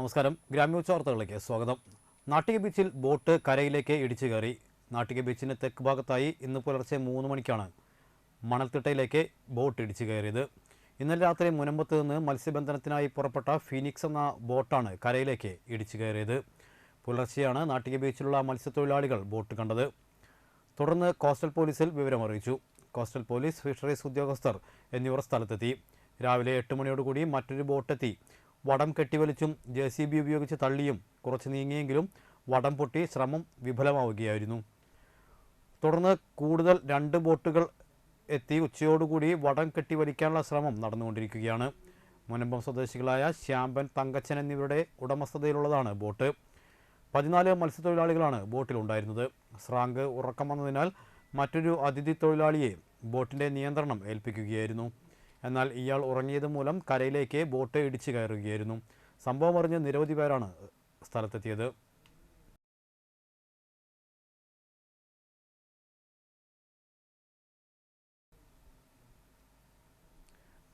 നമസ്കാരം. ഗ്രാമീണ വാർത്തകളിലേക്ക് സ്വാഗതം. നാട്ടിക ബീച്ചിൽ ബോട്ട് കരയിലേക്ക് ഇടിച്ചു കയറി. നാട്ടിക ബീച്ചിന് തെക്ക് ഭാഗത്തായി ഇന്ന് പുലർച്ചെ 3 മണിക്കാണ് മണൽത്തിട്ടയിലേക്ക് ബോട്ട് ഇടിച്ചു കയറിയത്. ഇന്നലെ രാത്രി മുനമ്പത്ത് നിന്ന് മത്സ്യബന്ധനത്തിനായി പുറപ്പെട്ട ഫീനിക്സ് എന്ന ബോട്ടാണ് കരയിലേക്ക് ഇടിച്ചു കയറിയത്. പുലർച്ചെയാണ് നാട്ടിക ബീച്ചിലുള്ള മത്സ്യത്തൊഴിലാളികൾ ബോട്ട് കണ്ടത്. തുടർന്ന് കോസ്റ്റൽ പോലീസിൽ വിവരമറിയിച്ചു. കോസ്റ്റൽ പോലീസ്, ഫിഷറീസ് ഉദ്യോഗസ്ഥർ എന്നിവർ സ്ഥലത്തെത്തി. രാവിലെ 8 മണിയോടുകൂടി മറ്റൊരു ബോട്ടെത്തി വടം കെട്ടിവലിച്ചും JCB ഉപയോഗിച്ച് തള്ളിയും കുറച്ച് നീങ്ങിയെങ്കിലും വടം പൊട്ടി ശ്രമം വിഫലമാവുകയായിരുന്നു. തുടർന്ന് കൂടുതൽ 2 ബോട്ടുകൾ എത്തി ഉച്ചയോടുകൂടി വടം കെട്ടിവലിക്കാനുള്ള ശ്രമം നടന്നുകൊണ്ടിരിക്കുകയാണ്. മുനമ്പം സ്വദേശികളായ ശ്യാമ്പൻ, തങ്കച്ചൻ എന്നിവരുടെ ഉടമസ്ഥതയിലുള്ളതാണ് ബോട്ട്. 14 മത്സ്യത്തൊഴിലാളികളാണ് ബോട്ടിലുണ്ടായിരുന്നത്. സ്രാങ്ക് ഉറക്കം വന്നതിനാൽ മറ്റൊരു അതിഥി തൊഴിലാളിയെ ബോട്ടിൻ്റെ നിയന്ത്രണം ഏൽപ്പിക്കുകയായിരുന്നു. എന്നാൽ ഇയാൾ ഉറങ്ങിയത് മൂലം കരയിലേക്ക് ബോട്ട് ഇടിച്ചു കയറുകയായിരുന്നു. സംഭവം അറിഞ്ഞ് നിരവധി പേരാണ് സ്ഥലത്തെത്തിയത്.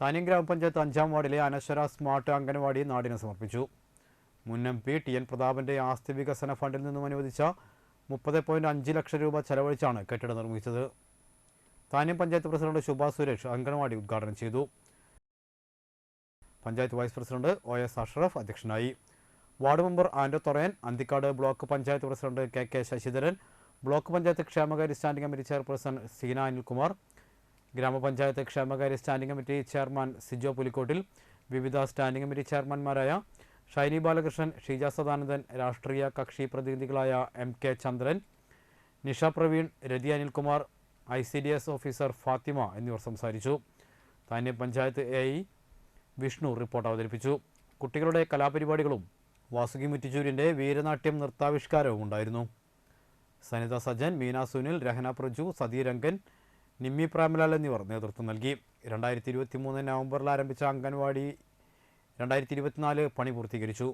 താന്യം ഗ്രാമപഞ്ചായത്ത് 5-ാം വാർഡിലെ അനശ്വര സ്മാർട്ട് അംഗനവാടി നാടിന് സമർപ്പിച്ചു. മുൻ MP TN പ്രതാപന്റെ ആസ്തി വികസന ഫണ്ടിൽ നിന്നും അനുവദിച്ച 30.5 ലക്ഷം രൂപ ചെലവഴിച്ചാണ് കെട്ടിടം നിർമ്മിച്ചത്. താന്യം പഞ്ചായത്ത് പ്രസിഡന്റ് ശുഭ സുരേഷ് അംഗനവാടി ഉദ്ഘാടനം ചെയ്തു. Panchayat vice president OS Ashraf അധ്യക്ഷനായി. Ward member Ando Thorayan, Anthikkad block panchayat president KK Sasidharan, block panchayat ക്ഷേമകാര്യ standing committee chairperson Seena Anilkumar, ഗ്രാമപഞ്ചായത്ത് ക്ഷേമകാര്യ standing committee chairman Sijo Pulikkottil, വിവിധ സ്റ്റാൻഡിംഗ് കമ്മിറ്റി ചെയർമാൻമാരായ ഷൈനി ബാലകൃഷ്ണൻ, ഷീജ സദാനന്ദൻ, രാഷ്ട്രീയ കക്ഷി പ്രതിനിധികളായ MK Chandran, Nisha Praveen, Rathi Anilkumar, ICDS officer Fathima എന്നിവർ സംസാരിച്ചു. താന്യം പഞ്ചായത്ത് AE വിഷ്ണു റിപ്പോർട്ട് അവതരിപ്പിച്ചു. കുട്ടികളുടെ കലാപരിപാടികളും വാസുകി മുറ്റിച്ചൂരിൻ്റെ വീരനാട്യം നൃത്താവിഷ്കാരവും ഉണ്ടായിരുന്നു. സനിത സജൻ, മീന സുനിൽ, രഹന പ്രജു, സതീരംഗൻ, നിമ്മി പ്രേമലാൽ എന്നിവർ നേതൃത്വം നൽകി. 2023 നവംബറിൽ ആരംഭിച്ച അംഗൻവാടി 2024 പണി പൂർത്തീകരിച്ചു.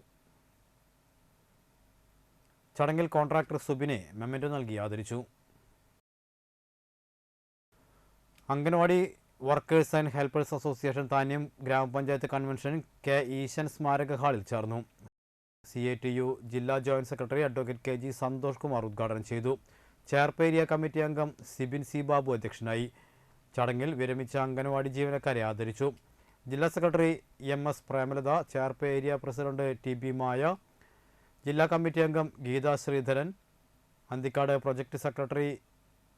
ചടങ്ങിൽ കോൺട്രാക്ടർ സുബിനെ മെമ്മന്റോ നൽകി ആദരിച്ചു. Anganwadi workers and helpers association Thanyam ഗ്രാമപഞ്ചായത്ത് കൺവെൻഷൻ K. ഈശൻ സ്മാരക ഹാളിൽ ചേർന്നു. CATU ജില്ലാ joint secretary advocate KG Santhosh Kumar ഉദ്ഘാടനം ചെയ്തു. ചേർപ്പ് ഏരിയ കമ്മിറ്റി അംഗം സിബിൻ C. ബാബു അധ്യക്ഷനായി. ചടങ്ങിൽ വിരമിച്ച അംഗൻവാടി ജീവനക്കാരെ ആദരിച്ചു. ജില്ലാ secretary MS Premalatha, Cherpu area president TB Maya, ജില്ലാ കമ്മിറ്റി അംഗം Geetha Sreedharan, Anthikkad project secretary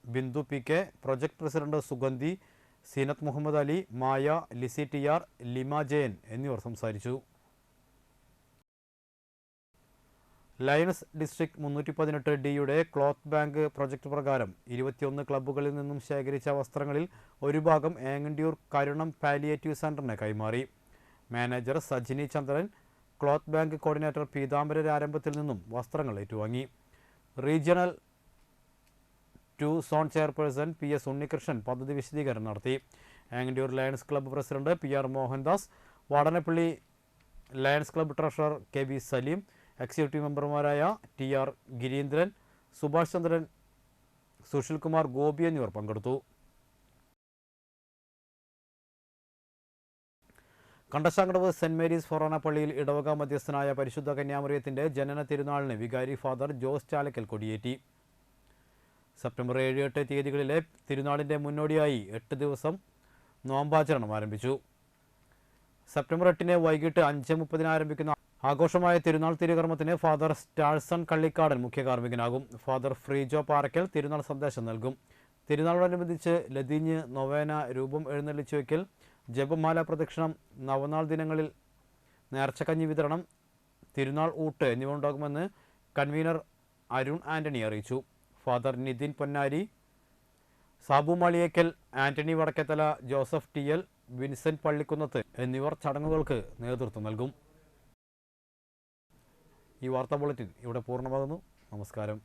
Bindu PK, project president Sugandhi, Seenath Muhammad Ali, Maya, Lissy TR, Lima Jayan എന്നിവർ സംസാരിച്ചു. Lions district 318D cloth bank project പ്രകാരം 21 ക്ലബ്ബുകളിൽ നിന്നും ശേഖരിച്ച വസ്ത്രങ്ങളിൽ ഒരു ഭാഗം ഏങ്ങണ്ടിയൂർ കരുണം പാലിയേറ്റീവ് സെൻ്ററിന് കൈമാറി. Manager Sajini Chandran, cloth bank coordinator Peethambarar ആരംഭത്തിൽ നിന്നും വസ്ത്രങ്ങൾ ഏറ്റുവാങ്ങി. Regional 2 zone chairperson PS Unnikrishnan പദ്ധതി വിശദീകരണം നടത്തി. Engandiyoor lions club president PR Mohandas, Vadanappally lions club treasurer KB Saleem, executive മെമ്പർമാരായ TR ഗിരീന്ദ്രൻ, സുഭാഷ് ചന്ദ്രൻ, സുഷിൽ കുമാർ, ഗോപി എന്നിവർ പങ്കെടുത്തു. കണ്ടശാങ്കടവ് സെന്റ് മേരീസ് ഫൊറോന പള്ളിയിൽ ഇടവക മധ്യസ്ഥനായ പരിശുദ്ധ കന്യാമറിയത്തിന്റെ ജനന തിരുനാളിന് വികാരി ഫാദർ ജോസ് ചാലക്കൽ കൊടിയേറ്റി. സെപ്റ്റംബർ 7-8 തീയതികളിലെ തിരുനാളിൻ്റെ മുന്നോടിയായി 8 ദിവസം നോമ്പാചരണം ആരംഭിച്ചു. സെപ്റ്റംബർ 8 വൈകിട്ട് 5:30 ആരംഭിക്കുന്ന ആഘോഷമായ തിരുനാൾ തിരുകർമ്മത്തിന് ഫാദർ സ്റ്റാൾസൺ കള്ളിക്കാടൻ മുഖ്യ കാർമ്മികനാകും. ഫാദർ ഫ്രീജോ പാറയ്ക്കൽ തിരുനാൾ സന്ദേശം നൽകും. തിരുനാളോടനുബന്ധിച്ച് ലതീഞ്ഞ്, നൊവേന, രൂപം എഴുന്നള്ളിച്ചു വയ്ക്കൽ, ജപമാല പ്രദക്ഷിണം, നവനാൾ ദിനങ്ങളിൽ നേർച്ചക്കഞ്ഞി വിതരണം, തിരുനാൾ ഊട്ട് എന്നിവ ഉണ്ടാകുമെന്ന് കൺവീനർ അരുൺ ആന്റണി അറിയിച്ചു. Father Nithin Ponnari, Sabu Maliyekkal, Antony Vadakkethala, Joseph TL, Vincent Pallikkunnath എന്നിവർ ചടങ്ങുകൾക്ക് നേതൃത്വം നൽകും. ഈ വാർത്താ ബുള്ളറ്റിൻ ഇവിടെ പൂർണ്ണമാകുന്നു. നമസ്കാരം.